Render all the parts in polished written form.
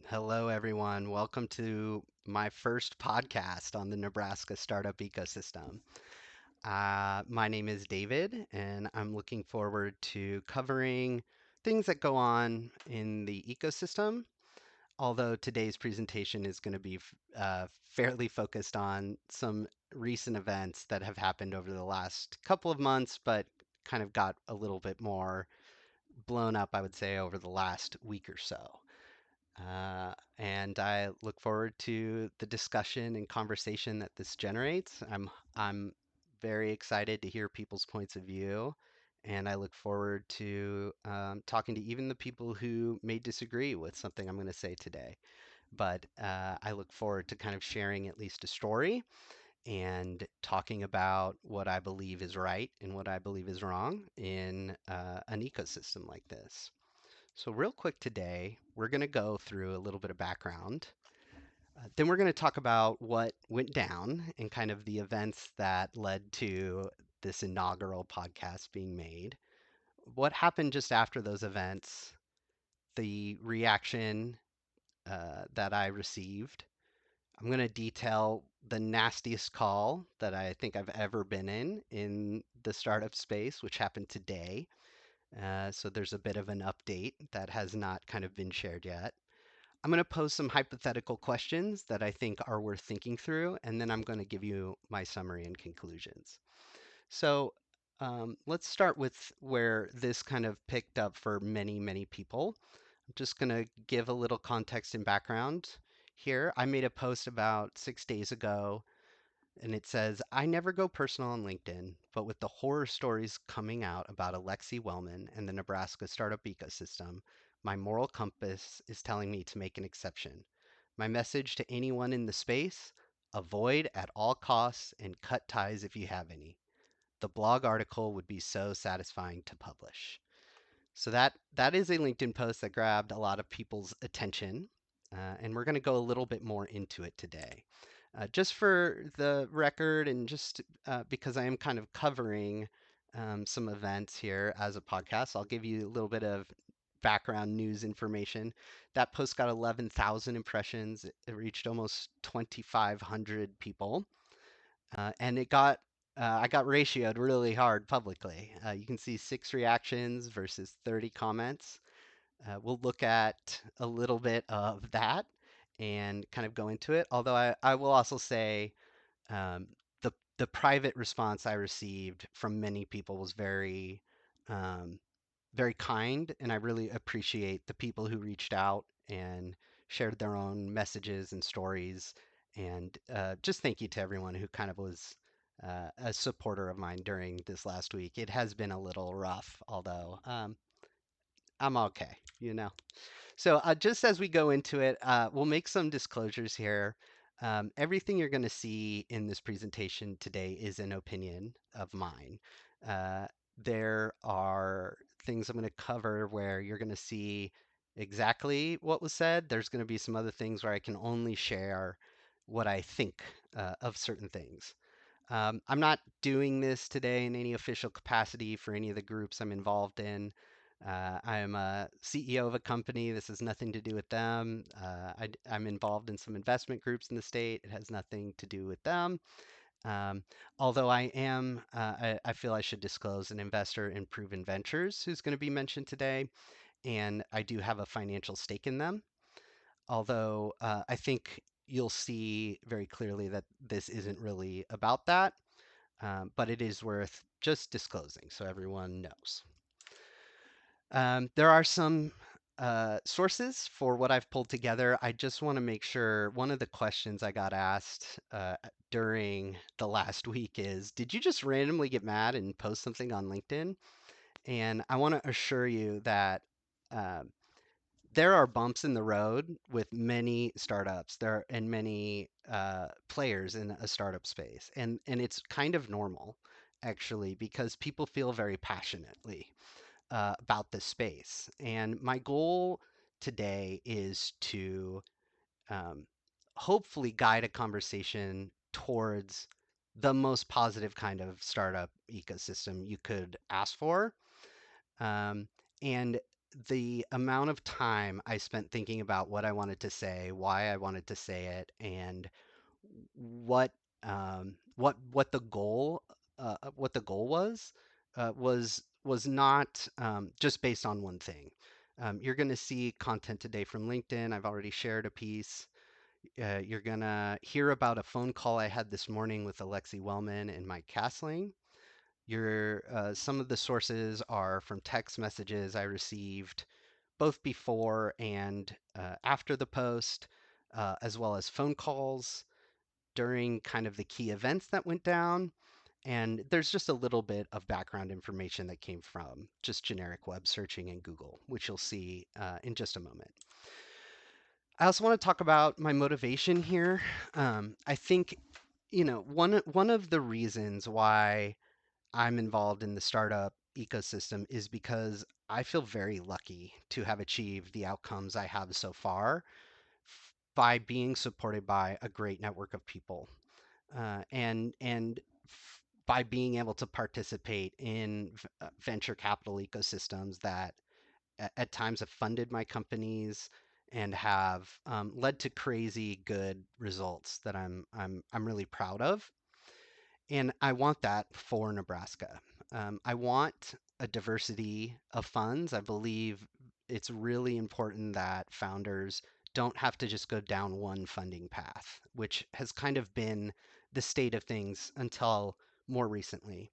Hello, everyone. Welcome to my first podcast on the Nebraska startup ecosystem. My name is David, and I'm looking forward to covering things that go on in the ecosystem. Although today's presentation is going to be fairly focused on some recent events that have happened over the last couple of months, but kind of got a little bit more blown up, I would say, over the last week or so. And I look forward to the discussion and conversation that this generates. I'm very excited to hear people's points of view, and I look forward to talking to even the people who may disagree with something I'm going to say today. But I look forward to kind of sharing at least a story and talking about what I believe is right and what I believe is wrong in an ecosystem like this. So, real quick today, we're going to go through a little bit of background. Then we're going to talk about what went down and kind of the events that led to this inaugural podcast being made. What happened just after those events, the reaction that I received. I'm going to detail the nastiest call that I think I've ever been in the startup space, which happened today. So there's a bit of an update that has not kind of been shared yet. I'm going to pose some hypothetical questions that I think are worth thinking through, and then I'm going to give you my summary and conclusions. So let's start with where this kind of picked up for many, many people. I'm just going to give a little context and background here. I made a post about 6 days ago and it says, I never go personal on LinkedIn, but with the horror stories coming out about Alexie Wellman and the Nebraska startup ecosystem, my moral compass is telling me to make an exception. My message to anyone in the space, avoid at all costs and cut ties if you have any. The blog article would be so satisfying to publish. So that is a LinkedIn post that grabbed a lot of people's attention, and we're going to go a little bit more into it today. Just for the record, and just because I am kind of covering some events here as a podcast, I'll give you a little bit of background news information. That post got 11,000 impressions. It reached almost 2,500 people, and I got ratioed really hard publicly. You can see 6 reactions versus 30 comments. We'll look at a little bit of that and kind of go into it. Although I will also say um, the private response I received from many people was um, very kind, and I really appreciate the people who reached out and shared their own messages and stories. And just thank you to everyone who kind of was a supporter of mine during this last week. It has been a little rough, although I'm okay. So just as we go into it, we'll make some disclosures here. Everything you're going to see in this presentation today is an opinion of mine. Uh, there are things I'm going to cover where you're going to see exactly what was said. There's going to be some other things where I can only share what I think of certain things. I'm not doing this today in any official capacity for any of the groups I'm involved in. I am a CEO of a company. This has nothing to do with them. I'm involved in some investment groups in the state. It has nothing to do with them. Um, Although I feel I should disclose an investor in Proven Ventures who's going to be mentioned today, and I do have a financial stake in them. Although I think you'll see very clearly that this isn't really about that, but it is worth just disclosing so everyone knows. There are some sources for what I've pulled together. I just want to make sure one of the questions I got asked during the last week is, did you just randomly get mad and post something on LinkedIn? And I want to assure you that um, there are bumps in the road with many startups there and many players in a startup space, and it's kind of normal actually because people feel very passionately about this space. And my goal today is to um, hopefully guide a conversation towards the most positive kind of startup ecosystem you could ask for. Um, and the amount of time I spent thinking about what I wanted to say, why I wanted to say it, and what what the goal was not just based on one thing. You're going to see content today from LinkedIn. I've already shared a piece. You're going to hear about a phone call I had this morning with Alexie Wellman and Mike Cassling. Some of the sources are from text messages I received both before and after the post, as well as phone calls during kind of the key events that went down. And there's just a little bit of background information that came from just generic web searching in Google, which you'll see in just a moment. I also want to talk about my motivation here. I think, one of the reasons why I'm involved in the startup ecosystem is because I feel very lucky to have achieved the outcomes I have so far by being supported by a great network of people, and by being able to participate in venture capital ecosystems that at times have funded my companies and have led to crazy good results that I'm really proud of. And I want that for Nebraska. I want a diversity of funds. I believe it's really important that founders don't have to just go down one funding path, which has kind of been the state of things until more recently.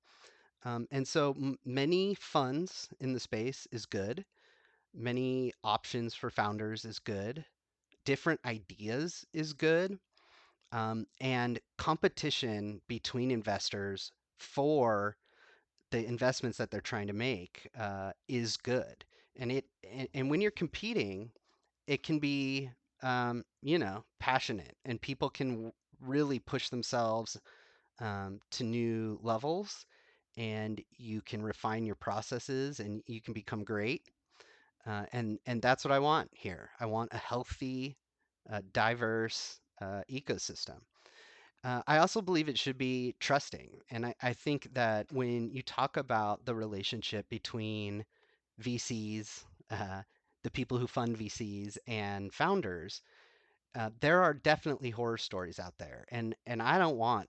And so many funds in the space is good. Many options for founders is good. Different ideas is good. And competition between investors for the investments that they're trying to make is good. And when you're competing, it can be passionate, and people can really push themselves to new levels, and you can refine your processes, and you can become great. And that's what I want here. I want a healthy, diverse ecosystem. I also believe it should be trusting. And I think that when you talk about the relationship between VCs, the people who fund VCs, and founders, there are definitely horror stories out there. And I don't want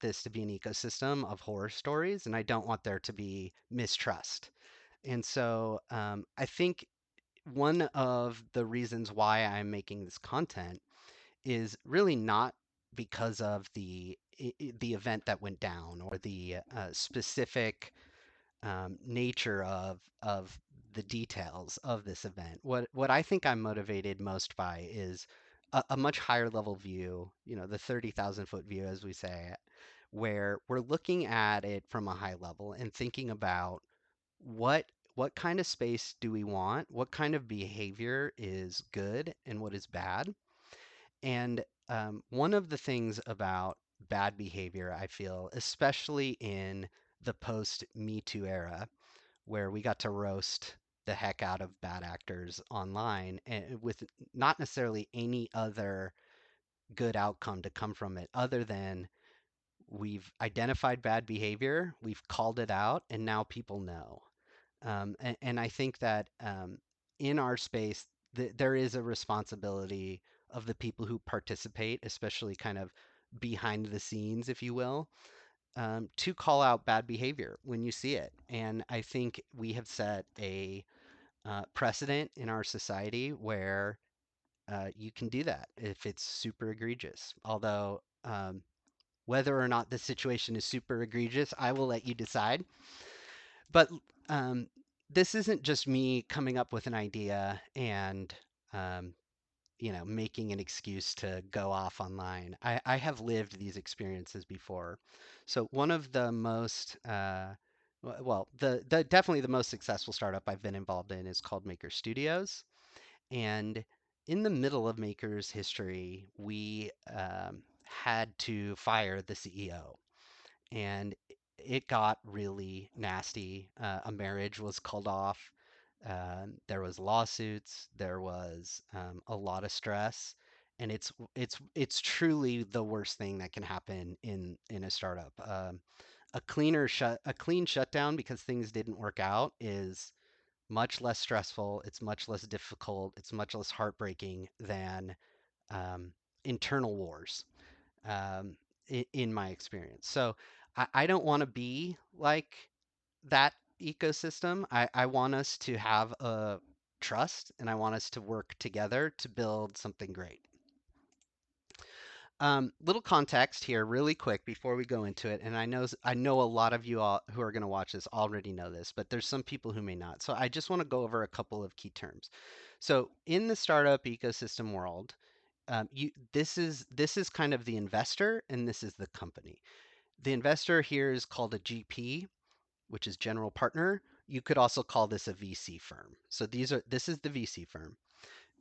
this to be an ecosystem of horror stories, and I don't want there to be mistrust. And so I think one of the reasons why I'm making this content is really not because of the event that went down or the specific nature of the details of this event. What I think I'm motivated most by is a much higher level view, the 30,000-foot view, as we say, where we're looking at it from a high level and thinking about what what kind of space do we want? What kind of behavior is good and what is bad? And one of the things about bad behavior, I feel, especially in the post Me Too era, where we got to roast the heck out of bad actors online and with not necessarily any other good outcome to come from it other than we've identified bad behavior, we've called it out, and now people know. And I think that in our space, there is a responsibility of the people who participate, especially kind of behind the scenes, if you will, to call out bad behavior when you see it. And I think we have set a precedent in our society where you can do that if it's super egregious. Although, whether or not the situation is super egregious, I will let you decide. But um, this isn't just me coming up with an idea and um, making an excuse to go off online. I have lived these experiences before. So one of the most well, the definitely the most successful startup I've been involved in is called Maker Studios. And in the middle of Maker's history, we had to fire the CEO, and it got really nasty. A marriage was called off. There was lawsuits. There was a lot of stress, and it's truly the worst thing that can happen in a startup. A clean shutdown because things didn't work out is much less stressful, it's much less difficult, it's much less heartbreaking than um, internal wars, um, in my experience. So I don't want to be like that ecosystem. I want us to have a trust and I want us to work together to build something great. Little context here, really quick, before we go into it. And I know a lot of you all who are going to watch this already know this, but there's some people who may not. So I just want to go over a couple of key terms. So in the startup ecosystem world, this is kind of the investor, and this is the company. The investor here is called a GP, which is general partner. You could also call this a VC firm. So this is the VC firm.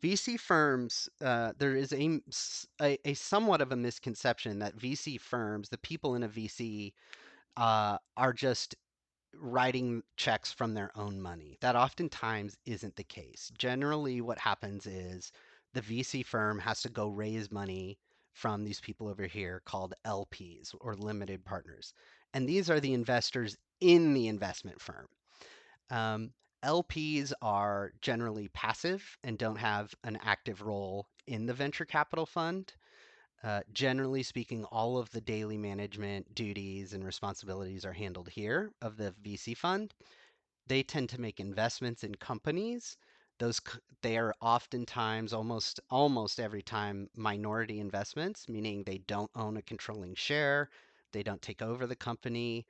VC firms, there is a somewhat of a misconception that VC firms, the people in a VC, are just writing checks from their own money. That oftentimes isn't the case. Generally, what happens is the VC firm has to go raise money from these people over here called LPs or limited partners. And these are the investors in the investment firm. Um, LPs are generally passive and don't have an active role in the venture capital fund. Generally speaking, all of the daily management duties and responsibilities are handled here of the VC fund. They tend to make investments in companies. They are oftentimes almost every time minority investments, meaning they don't own a controlling share, they don't take over the company.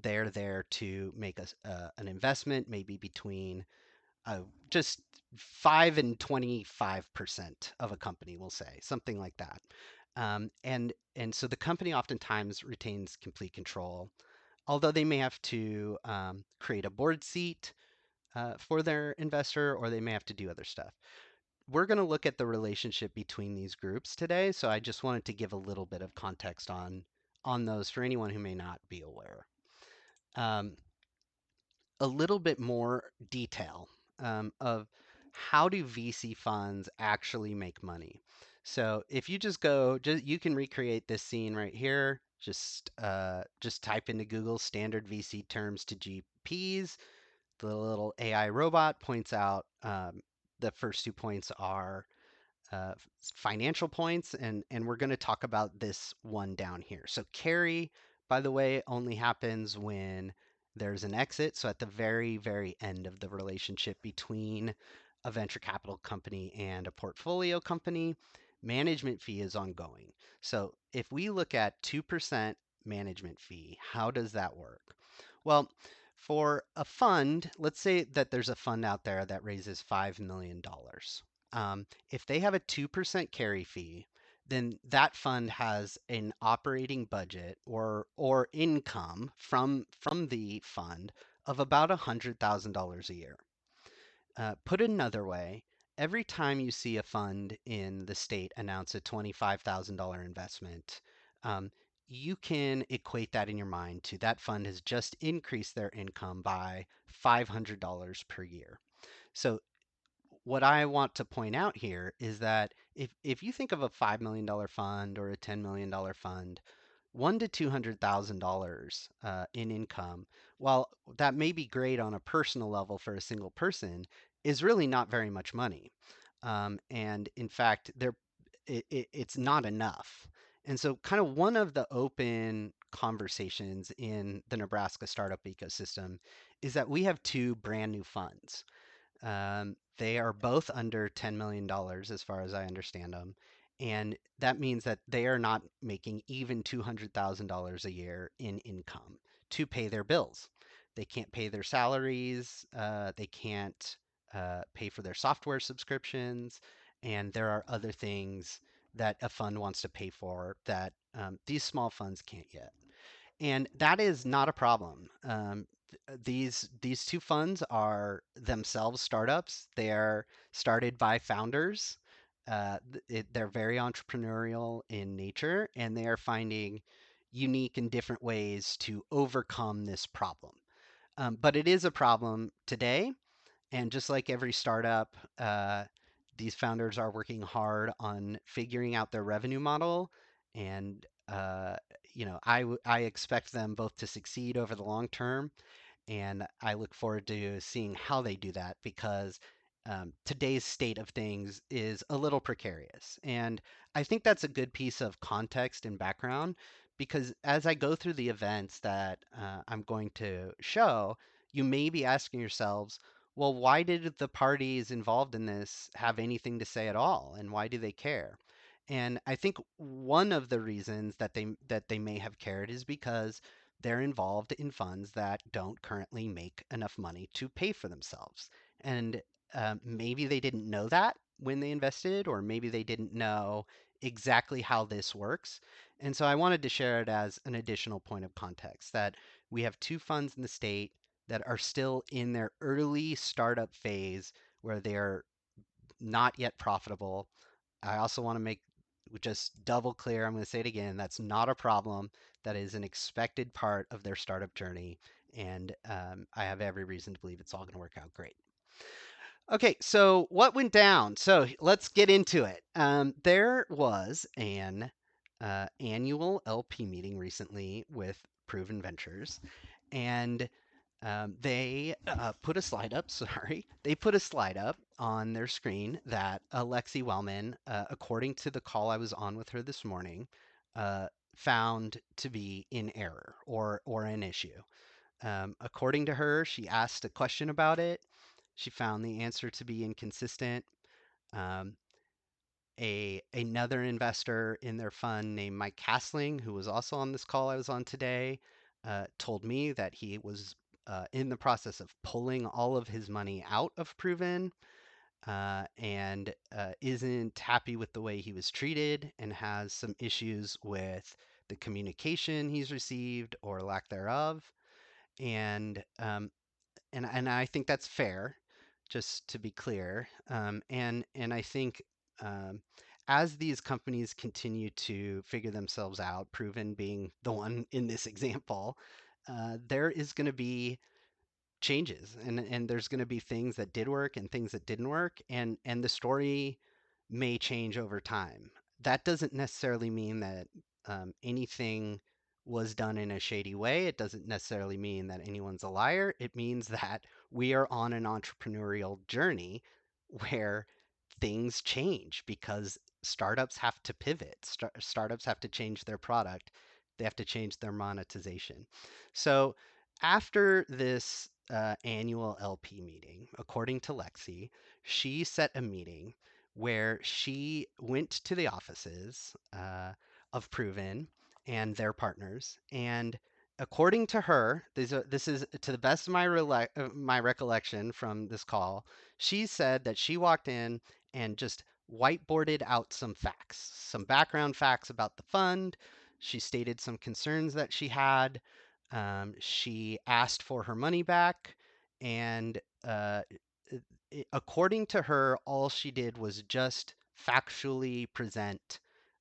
They're there to make an investment, maybe between uh, just 5 and 25% of a company, we'll say, something like that. And so the company oftentimes retains complete control, although they may have to create a board seat for their investor, or they may have to do other stuff. We're going to look at the relationship between these groups today, so I just wanted to give a little bit of context on those for anyone who may not be aware. Um, a little bit more detail of how do VC funds actually make money. So if you just you can recreate this scene right here. Just type into Google standard VC terms to GPs. The little AI robot points out the first 2 points are uh, financial points, and we're going to talk about this one down here. So carry, by the way, only happens when there's an exit. So at the very, very end of the relationship between a venture capital company and a portfolio company, management fee is ongoing. So if we look at 2% management fee, how does that work? Well, for a fund, let's say that there's a fund out there that raises $5 million. If they have a 2% carry fee, then that fund has an operating budget or income from the fund of about $100,000 a year. Put another way, every time you see a fund in the state announce a $25,000 investment, um, you can equate that in your mind to that fund has just increased their income by $500 per year. So what I want to point out here is that if you think of a $5 million fund or a $10 million fund, one to $200,000 in income, while that may be great on a personal level for a single person, is really not very much money. And in fact, it's not enough. And so, kind of one of the open conversations in the Nebraska startup ecosystem is that we have two brand new funds. They are both under $10 million as far as I understand them. And that means that they are not making even $200,000 a year in income to pay their bills. They can't pay their salaries, they can't pay for their software subscriptions, and there are other things that a fund wants to pay for that these small funds can't yet. And that is not a problem. These two funds are themselves startups. They are started by founders. They're very entrepreneurial in nature, and they are finding unique and different ways to overcome this problem. But it is a problem today, and just like every startup, these founders are working hard on figuring out their revenue model. And I expect them both to succeed over the long term And I look forward to seeing how they do that because today's state of things is a little precarious. And I think that's a good piece of context and background because as I go through the events that I'm going to show, you may be asking yourselves, well, why did the parties involved in this have anything to say at all? And why do they care? And I think one of the reasons that they may have cared is because they're involved in funds that don't currently make enough money to pay for themselves. And maybe they didn't know that when they invested, or maybe they didn't know exactly how this works. And so I wanted to share it as an additional point of context that we have two funds in the state that are still in their early startup phase where they're not yet profitable. I also want to make just double clear, I'm going to say it again, that's not a problem. That is an expected part of their startup journey. And I have every reason to believe it's all going to work out great. Okay, so what went down? So let's get into it. There was an annual LP meeting recently with Proven Ventures, and they put a slide up. Sorry, they put a slide up on their screen that Alexie Wellman, according to the call I was on with her this morning, uh, found to be in error or an issue. According to her, she asked a question about it. She found the answer to be inconsistent. Um, another investor in their fund named Mike Cassling, who was also on this call I was on today, told me that he was in the process of pulling all of his money out of Proven and isn't happy with the way he was treated and has some issues with the communication he's received or lack thereof. And and I think that's fair, just to be clear. And I think um, as these companies continue to figure themselves out, Proven being the one in this example, there is going to be changes and there's going to be things that did work and things that didn't work and the story may change over time. That doesn't necessarily mean that anything was done in a shady way. It doesn't necessarily mean that anyone's a liar. It means that we are on an entrepreneurial journey where things change because startups have to pivot. Startups have to change their product. They have to change their monetization. So after this annual LP meeting, according to Lexi, she set a meeting where she went to the offices of Proven and their partners. And according to her, this is to the best of my recollection from this call, she said that she walked in and just whiteboarded out some facts, some background facts about the fund. She stated some concerns that she had. She asked for her money back, and according to her, all she did was just factually present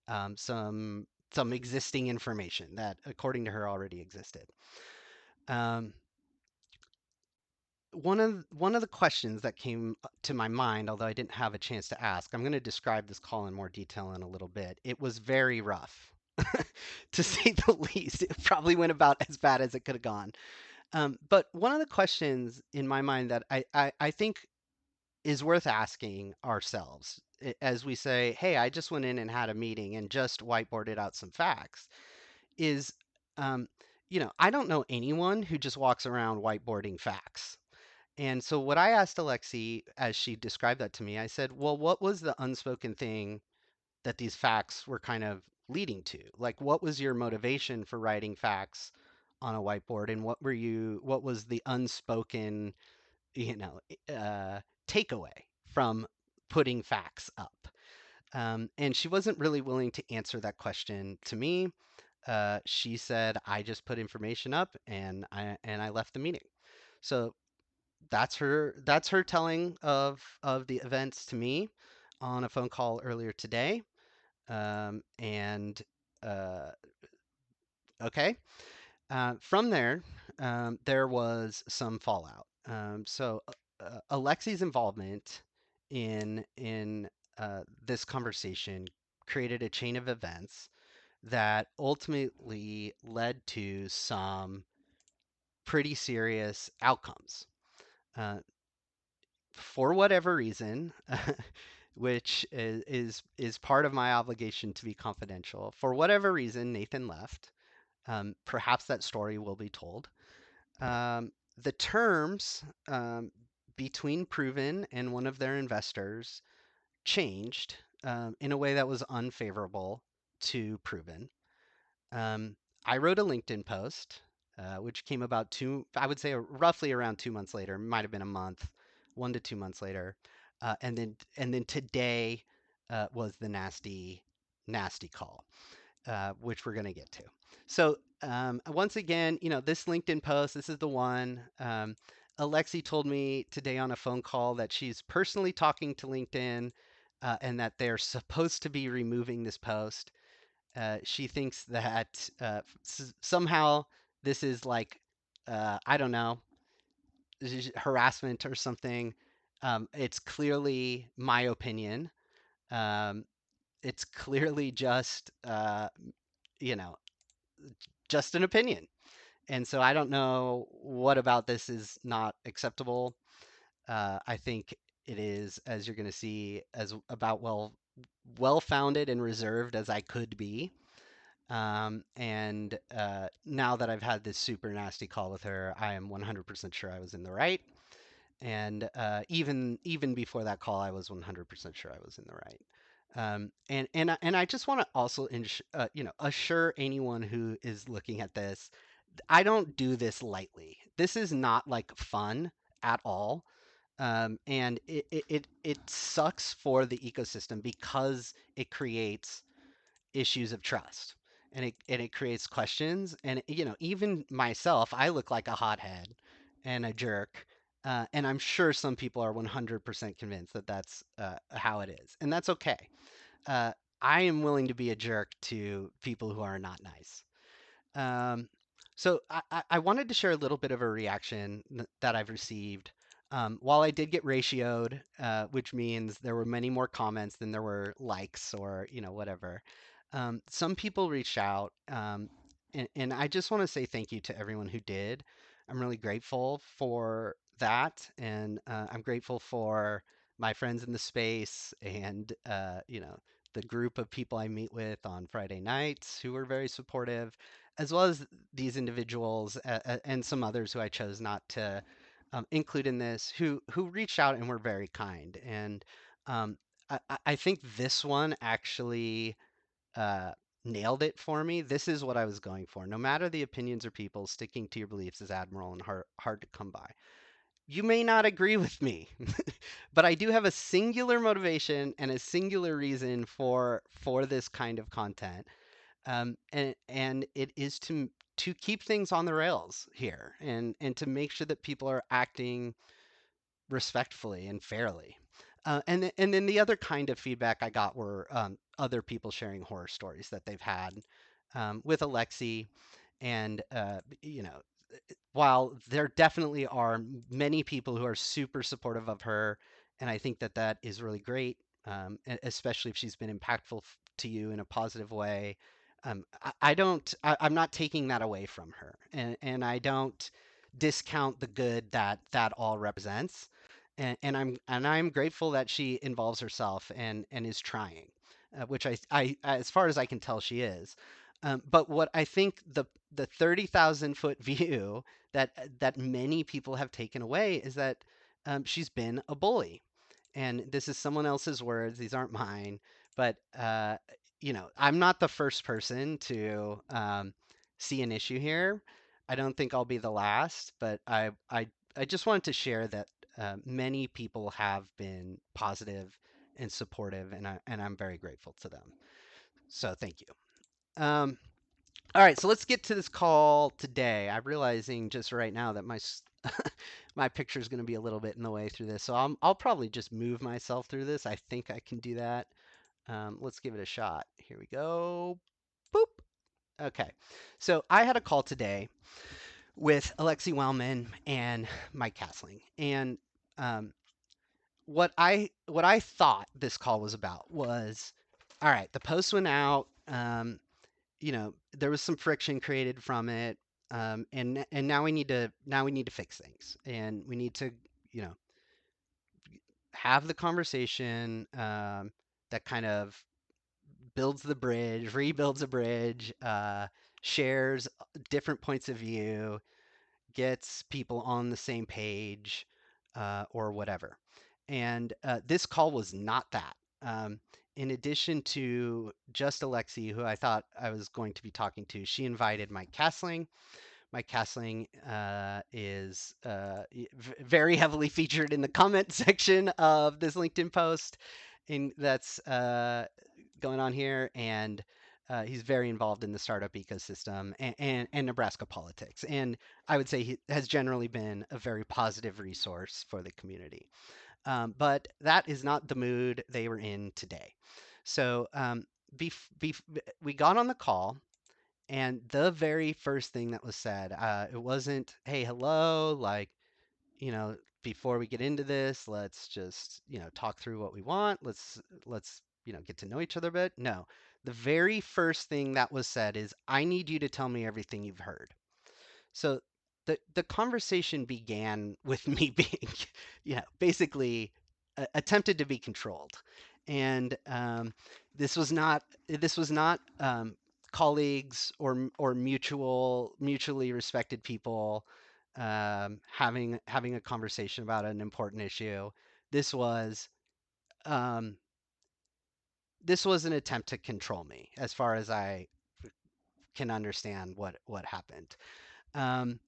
some existing information that, according to her, already existed. Um, one of the questions that came to my mind, although I didn't have a chance to ask, I'm going to describe this call in more detail in a little bit. It was very rough, to say the least. It probably went about as bad as it could have gone. But one of the questions in my mind that I think is worth asking ourselves as we say, hey, I just went in and had a meeting and just whiteboarded out some facts, is, um, I don't know anyone who just walks around whiteboarding facts. And so what I asked Alexi as she described that to me, I said, well, what was the unspoken thing that these facts were kind of leading to? Like, what was your motivation for writing facts on a whiteboard, and what was the unspoken, you know, takeaway from putting facts up? And she wasn't really willing to answer that question to me. She said, "I just put information up, and I left the meeting." So that's her telling of the events to me on a phone call earlier today. And uh, okay, from there, there was some fallout. Alexi's involvement in this conversation created a chain of events that ultimately led to some pretty serious outcomes. Uh, for whatever reason, which is part of my obligation to be confidential. For whatever reason, Nathan left. Perhaps that story will be told. The terms between Proven and one of their investors changed in a way that was unfavorable to Proven. Um, I wrote a LinkedIn post, which came about I would say roughly around 2 months later, might have been a month, 1 to 2 months later, and then today was the nasty, nasty call, which we're gonna get to. So once again, this LinkedIn post, this is the one. Alexie told me today on a phone call that she's personally talking to LinkedIn and that they're supposed to be removing this post. She thinks that somehow this is like, I don't know, harassment or something. It's clearly my opinion. Um, it's clearly you know, just an opinion. And so I don't know what about this is not acceptable. I think it is, as you're going to see, as about well founded and reserved as I could be. And now that I've had this super nasty call with her, I am 100% sure I was in the right. And even before that call, I was 100% sure I was in the right. And I just want to also assure anyone who is looking at this, I don't do this lightly. This is not like fun at all. And it sucks for the ecosystem because it creates issues of trust and it creates questions. And even myself, I look like a hothead and a jerk. And I'm sure some people are 100% convinced that that's how it is, and that's okay. uh, I am willing to be a jerk to people who are not nice. um, so I wanted to share a little bit of a reaction that I've received. While I did get ratioed, which means there were many more comments than there were likes or whatever. Some people reached out, and I just want to say thank you to everyone who did. I'm really grateful for that, and I'm grateful for my friends in the space and the group of people I meet with on Friday nights who were very supportive, as well as these individuals and some others who I chose not to include in this, who reached out and were very kind. And um, I think this one actually uh, nailed it for me. This is what I was going for. No matter the opinions or people, sticking to your beliefs is admirable and hard to come by. You may not agree with me, but I do have a singular motivation and a singular reason for this kind of content, and it is to keep things on the rails here and to make sure that people are acting respectfully and fairly. And then the other kind of feedback I got were other people sharing horror stories that they've had with Alexie, and while there definitely are many people who are super supportive of her, and I think that that is really great, especially if she's been impactful to you in a positive way. I don't. I'm not taking that away from her, and I don't discount the good that that all represents. And I'm grateful that she involves herself and is trying, which as far as I can tell, she is. But what I think the 30,000 foot view that many people have taken away is that she's been a bully, and this is someone else's words; these aren't mine. But I'm not the first person to see an issue here. I don't think I'll be the last, but I just wanted to share that many people have been positive and supportive, and I'm very grateful to them. So thank you. Um, all right, so let's get to this call today. I'm realizing just right now that my picture is going to be a little bit in the way through this, so I'll probably just move myself through this. I think I can do that. Let's give it a shot. Here we go. Boop. Okay, so I had a call today with Alexie Wellman and Mike Cassling, and um, what I thought this call was about was, all right, the post went out. There was some friction created from it. and now we need to fix things, and we need to, you know, have the conversation that kind of builds the bridge, rebuilds a bridge, shares different points of view, gets people on the same page, or whatever. And this call was not that. In addition to just Alexie, who I thought I was going to be talking to, she invited Mike Cassling. Mike Cassling is very heavily featured in the comment section of this LinkedIn post that's going on here, and he's very involved in the startup ecosystem and Nebraska politics. And I would say he has generally been a very positive resource for the community. But that is not the mood they were in today. So bef- bef- we got on the call, and the very first thing that was said, it wasn't, hey, hello, like, you know, before we get into this, let's just, talk through what we want. Let's, get to know each other a bit. No. The very first thing that was said is, I need you to tell me everything you've heard. So the conversation began with me being, basically attempted to be controlled, and this was not colleagues or mutually respected people having a conversation about an important issue. This was um, this was an attempt to control me, as far as I can understand what happened. Um,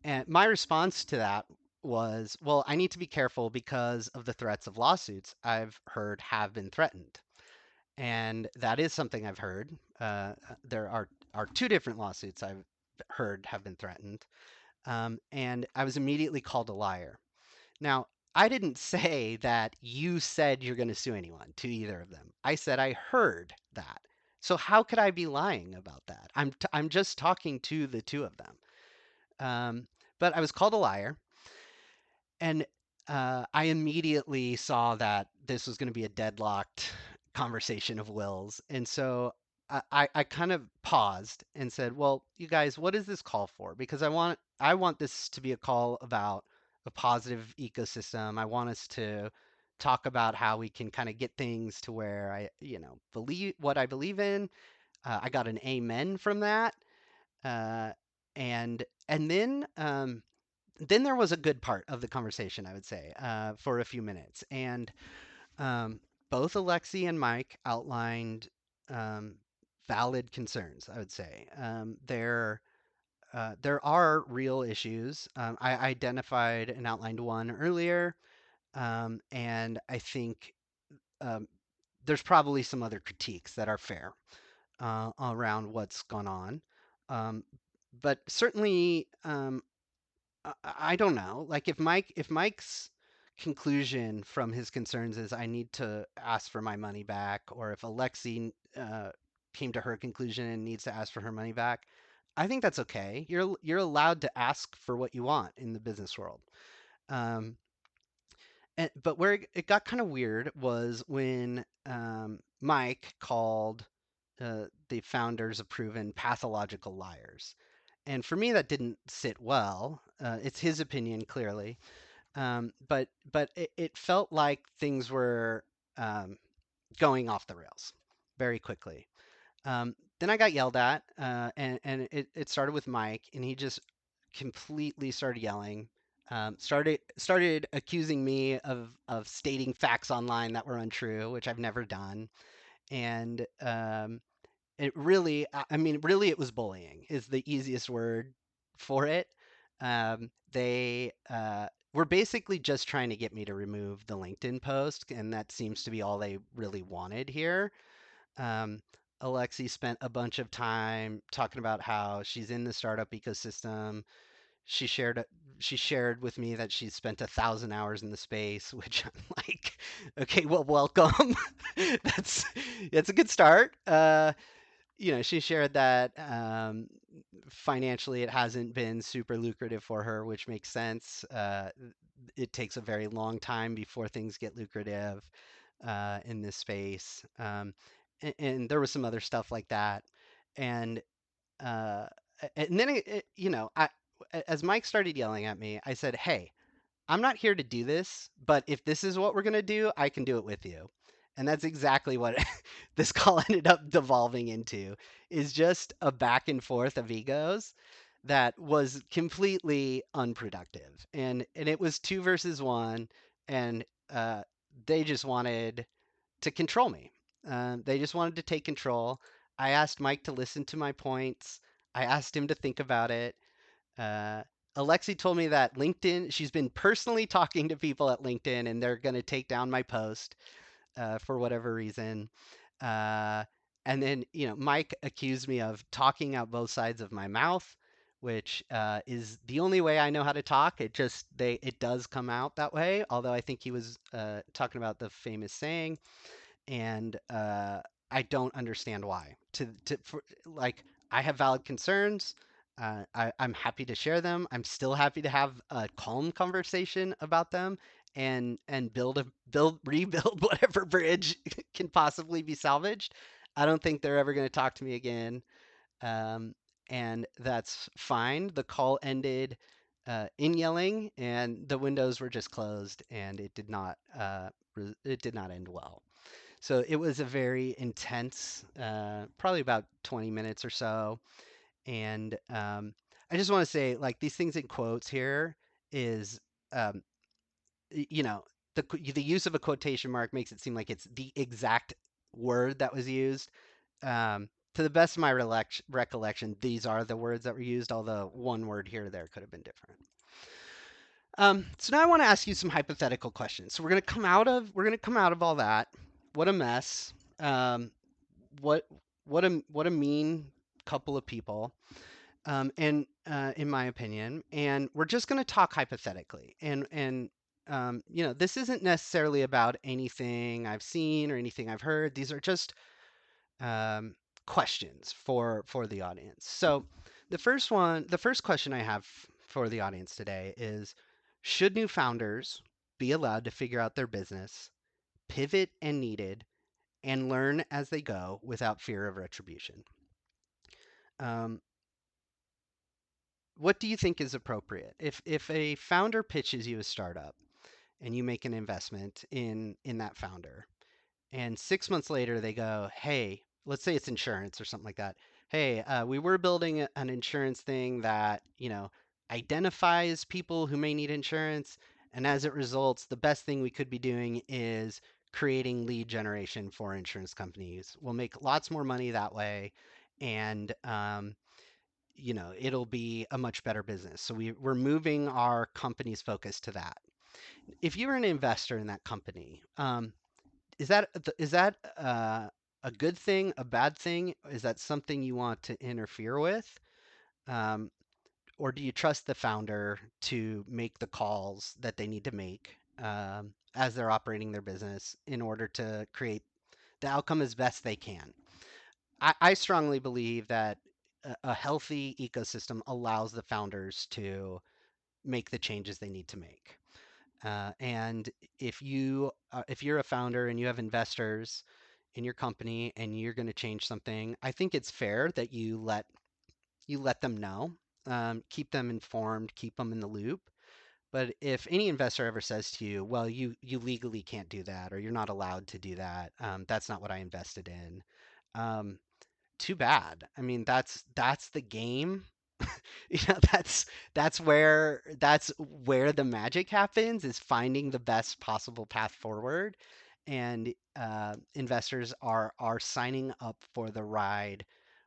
and my response to that was, well, I need to be careful because of the threats of lawsuits I've heard have been threatened. And that is something I've heard. There are two different lawsuits I've heard have been threatened. And I was immediately called a liar. Now, I didn't say that you said you're going to sue anyone to either of them. I said I heard that. So how could I be lying about that? I'm just talking to the two of them. But I was called a liar, and I immediately saw that this was going to be a deadlocked conversation of wills. And so I kind of paused and said, "Well, you guys, what is this call for? Because I want this to be a call about a positive ecosystem. I want us to talk about how we can kind of get things to where I, believe what I believe in. I got an amen from that, uh, and then there was a good part of the conversation, I would say, for a few minutes. And um, both Alexi and Mike outlined um, valid concerns, I would say. There are real issues. I identified and outlined one earlier, and I think um, there's probably some other critiques that are fair around what's gone on. Um, but certainly, I don't know. Like if Mike's conclusion from his concerns is I need to ask for my money back, or if Alexi came to her conclusion and needs to ask for her money back, I think that's okay. You're allowed to ask for what you want in the business world. Um, but where it got kind of weird was when Mike called the founders of Proven pathological liars. And for me, that didn't sit well. It's his opinion, clearly, but it felt like things were um, going off the rails very quickly. Then I got yelled at, and it started with Mike, and he just completely started yelling. Started accusing me of stating facts online that were untrue, which I've never done, and it really, I mean, really, it was bullying is the easiest word for it. They were basically just trying to get me to remove the LinkedIn post, and that seems to be all they really wanted here. Um, Alexi spent a bunch of time talking about how she's in the startup ecosystem. She shared she shared with me that she spent 1,000 hours in the space, which I'm like, okay, well, welcome. that's that's a good start. She shared that financially it hasn't been super lucrative for her, which makes sense. It takes a very long time before things get lucrative in this space. And there was some other stuff like that. And and then as Mike started yelling at me, I said, "Hey, I'm not here to do this, but if this is what we're going to do, I can do it with you." And that's exactly what this call ended up devolving into, is just a back and forth of egos that was completely unproductive. And it was two versus one, and they just wanted to control me. They just wanted to take control. I asked Mike to listen to my points. I asked him to think about it. uh, Alexie told me that LinkedIn, she's been personally talking to people at LinkedIn and they're going to take down my post for whatever reason. Uh, and then, Mike accused me of talking out both sides of my mouth, which is the only way I know how to talk. It does come out that way. Although I think he was talking about the famous saying, and I don't understand why. Like, I have valid concerns. I'm happy to share them. I'm still happy to have a calm conversation about them and rebuild whatever bridge can possibly be salvaged. I don't think they're ever going to talk to me again, um, and that's fine. The call ended in yelling, and the windows were just closed, and it did not end well. So it was a very intense, probably about 20 minutes or so. And I just want to say, like, these things in quotes here is, um, y- you know, the use of a quotation mark makes it seem like it's the exact word that was used. To the best of my recollection, these are the words that were used, although one word here or there could have been different. So now I want to ask you some hypothetical questions. So we're gonna come out of all that. What a mess. Um, what what a mean couple of people. And in my opinion, and we're just gonna talk hypothetically. And this isn't necessarily about anything I've seen or anything I've heard. These are just um, questions for the audience. So the first question I have for the audience today is: should new founders be allowed to figure out their business, pivot and needed, and learn as they go without fear of retribution? Um, what do you think is appropriate? If a founder pitches you a startup and you make an investment in that founder, and 6 months later they go, hey, let's say it's insurance or something like that. Hey, we were building an insurance thing that, identifies people who may need insurance. And as it results, the best thing we could be doing is creating lead generation for insurance companies. We'll make lots more money that way. And, it'll be a much better business. So we're moving our company's focus to that. If you're an investor in that company, is that a good thing, a bad thing? Is that something you want to interfere with? Um, or do you trust the founder to make the calls that they need to make as they're operating their business in order to create the outcome as best they can? I strongly believe that a healthy ecosystem allows the founders to make the changes they need to make. And if you're a founder and you have investors in your company and you're going to change something, I think it's fair that you let them know, keep them informed, keep them in the loop. But if any investor ever says to you, "Well, you legally can't do that, or you're not allowed to do that. That's not what I invested in," um, too bad. I mean, that's the game. That's where the magic happens, is finding the best possible path forward, and investors are signing up for the ride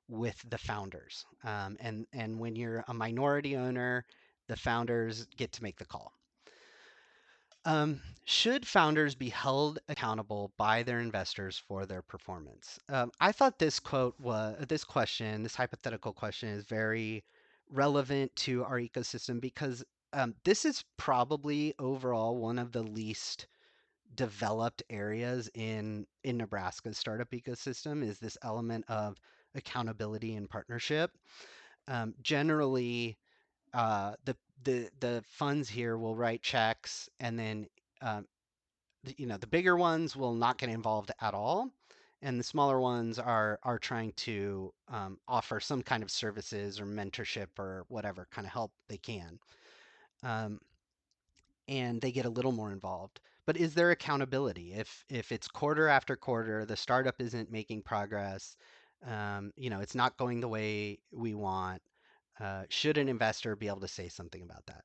with the founders. And when you're a minority owner, the founders get to make the call. Should founders be held accountable by their investors for their performance? I thought this question, this hypothetical question, is very relevant to our ecosystem because this is probably overall one of the least developed areas in Nebraska's startup ecosystem, is this element of accountability and partnership. Generally, the funds here will write checks, and then um, the bigger ones will not get involved at all. and the smaller ones are trying to offer some kind of services or mentorship or whatever kind of help they can. Um, and they get a little more involved. But is there accountability? If it's quarter after quarter, the startup isn't making progress, it's not going the way we want. Should an investor be able to say something about that?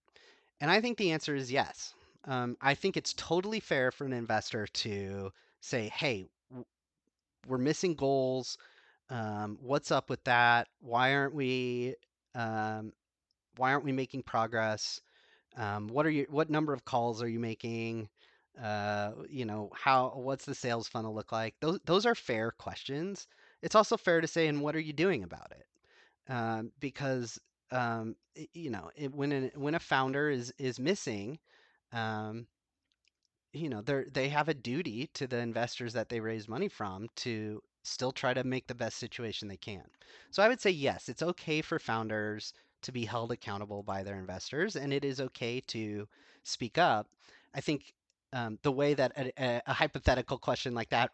And I think the answer is yes. I think it's totally fair for an investor to say, "Hey, we're missing goals. What's up with that? Um, why aren't we making progress? What number of calls are you making? What's the sales funnel look like? Those are fair questions. It's also fair to say, and what are you doing about it? Because when a founder is missing, um, they have a duty to the investors that they raise money from to still try to make the best situation they can. So I would say yes, it's okay for founders to be held accountable by their investors, and it is okay to speak up. I think the way that a hypothetical question like that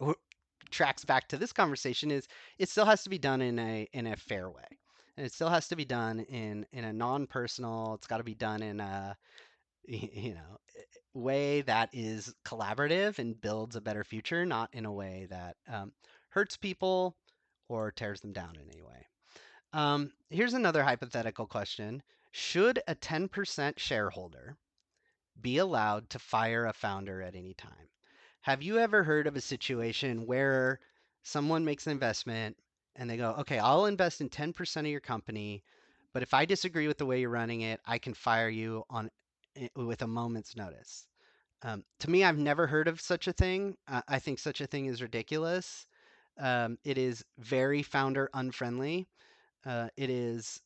tracks back to this conversation is it still has to be done in a fair way. And it still has to be done in a non-personal. It's got to be done in a you know way that is collaborative and builds a better future, not in a way that hurts people or tears them down in any way. Here's another hypothetical question. Should a 10% shareholder be allowed to fire a founder at any time? Have you ever heard of a situation where someone makes an investment and they go, okay, I'll invest in 10% of your company, but if I disagree with the way you're running it, I can fire you with a moment's notice? To me, I've never heard of such a thing. I think such a thing is ridiculous. It is very founder unfriendly. It is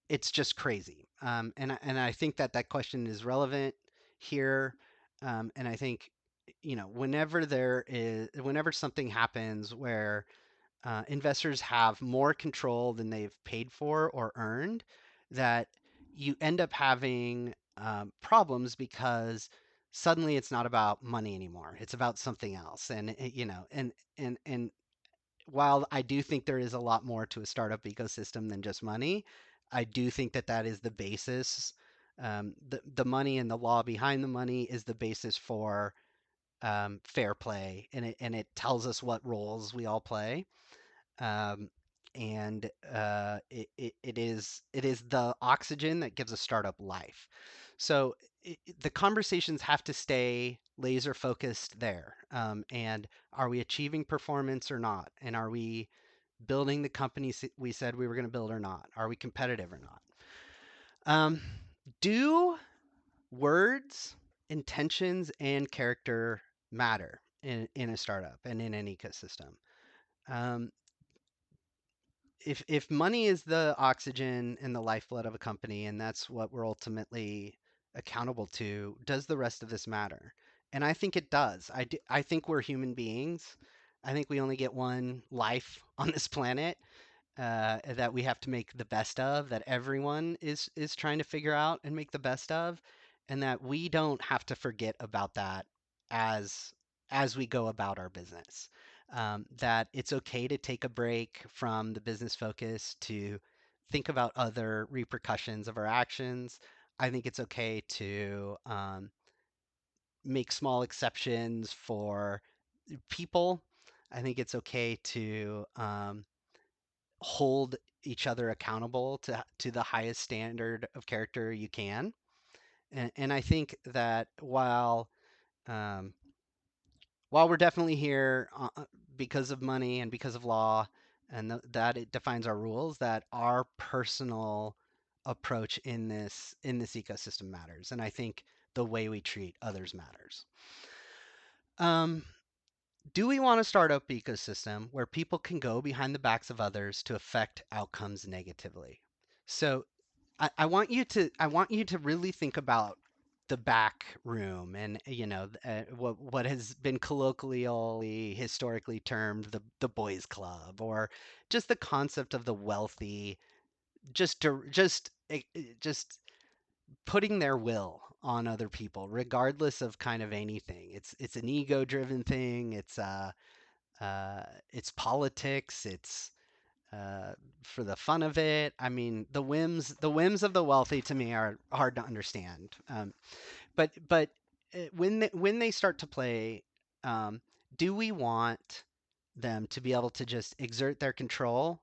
it's just crazy. And I think that question is relevant here. And I think whenever something happens where investors have more control than they've paid for or earned, that you end up having problems because suddenly it's not about money anymore. It's about something else. And while I do think there is a lot more to a startup ecosystem than just money, I do think that is the basis. The money and the law behind the money is the basis for fair play, and it tells us what roles we all play. Um, and it is the oxygen that gives a startup life. So the conversations have to stay laser focused there. And are we achieving performance or not? And are we building the companies we said we were going to build or not? Are we competitive or not? Um, do words, intentions, and character matter in a startup and in an ecosystem? Um, if money is the oxygen and the lifeblood of a company, and that's what we're ultimately accountable to, does the rest of this matter? And I think it does. I think we're human beings. I think we only get one life on this planet that we have to make the best of, that everyone is trying to figure out and make the best of, and that we don't have to forget about that as as we go about our business. That it's okay to take a break from the business focus to think about other repercussions of our actions. I think it's okay to make small exceptions for people. I think it's okay to hold each other accountable to the highest standard of character you can. And I think that um, while we're definitely here because of money and because of law, and that it defines our rules, that our personal approach in this ecosystem matters, and I think the way we treat others matters. Um, do we want a startup ecosystem where people can go behind the backs of others to affect outcomes negatively? So I want you to really think about the back room and what has been colloquially historically termed the boys club, or just the concept of the wealthy just putting their will on other people regardless of kind of anything. It's an ego driven thing. It's politics. It's uh, for the fun of it. I mean, the whims of the wealthy to me are hard to understand. But when they start to play, um, do we want them to be able to just exert their control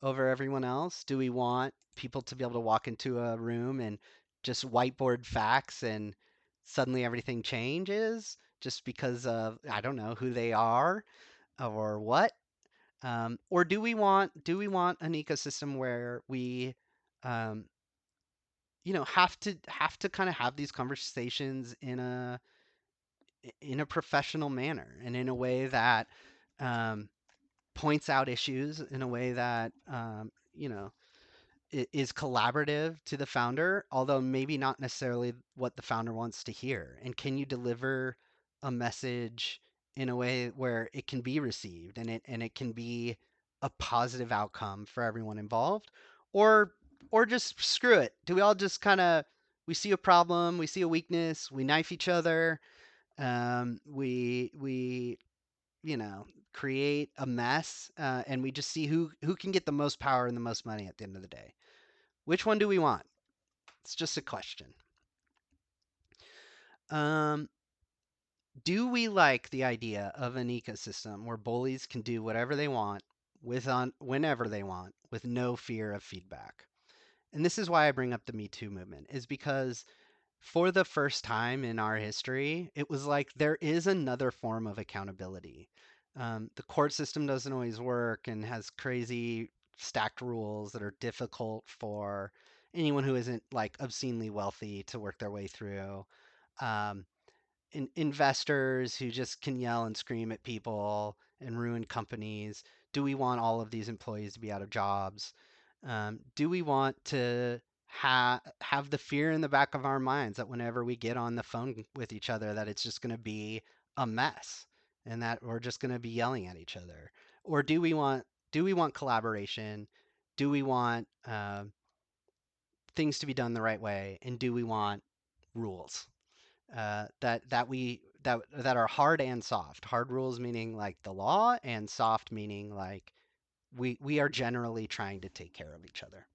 over everyone else? Do we want people to be able to walk into a room and just whiteboard facts and suddenly everything changes just because of, I don't know, who they are or what? Or do we want an ecosystem where we um, have to kind of have these conversations in a professional manner and in a way that um, points out issues in a way that is collaborative to the founder, although maybe not necessarily what the founder wants to hear. And can you deliver a message in a way where it can be received and it can be a positive outcome for everyone involved? Or or just screw it. Do we all just kind of we see a problem, we see a weakness, we knife each other, we create a mess, and we just see who can get the most power and the most money at the end of the day. Which one do we want? It's just a question. Um, do we like the idea of an ecosystem where bullies can do whatever they want whenever they want with no fear of feedback? And this is why I bring up the Me Too movement, is because for the first time in our history, it was like there is another form of accountability. The court system doesn't always work and has crazy stacked rules that are difficult for anyone who isn't like obscenely wealthy to work their way through. Um, investors who just can yell and scream at people and ruin companies. Do we want all of these employees to be out of jobs? Do we want to have the fear in the back of our minds that whenever we get on the phone with each other, that it's just going to be a mess and that we're just going to be yelling at each other? Or do we want collaboration? Do we want things to be done the right way? And do we want rules? That are hard and soft. Hard rules meaning like the law, and soft meaning like we are generally trying to take care of each other.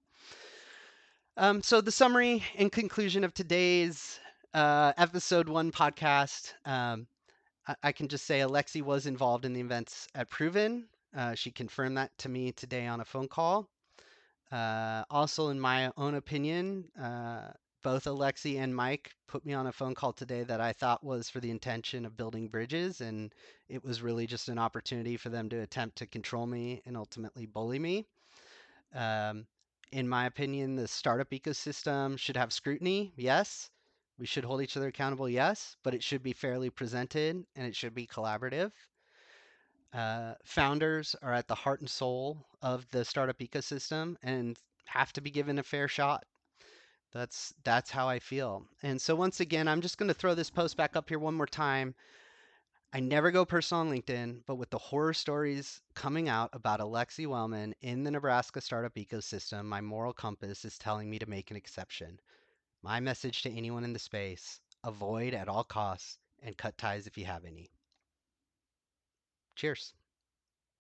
So the summary and conclusion of today's episode one podcast. I can just say Alexie was involved in the events at Proven. She confirmed that to me today on a phone call. Also, in my own opinion, both Alexi and Mike put me on a phone call today that I thought was for the intention of building bridges, and it was really just an opportunity for them to attempt to control me and ultimately bully me. Um, in my opinion, the startup ecosystem should have scrutiny, yes. We should hold each other accountable, yes, but it should be fairly presented and it should be collaborative. Founders are at the heart and soul of the startup ecosystem and have to be given a fair shot. That's how I feel. And so once again, I'm just going to throw this post back up here one more time. I never go personal on LinkedIn, but with the horror stories coming out about Alexie Wellman in the Nebraska startup ecosystem, my moral compass is telling me to make an exception. My message to anyone in the space: avoid at all costs and cut ties if you have any. Cheers.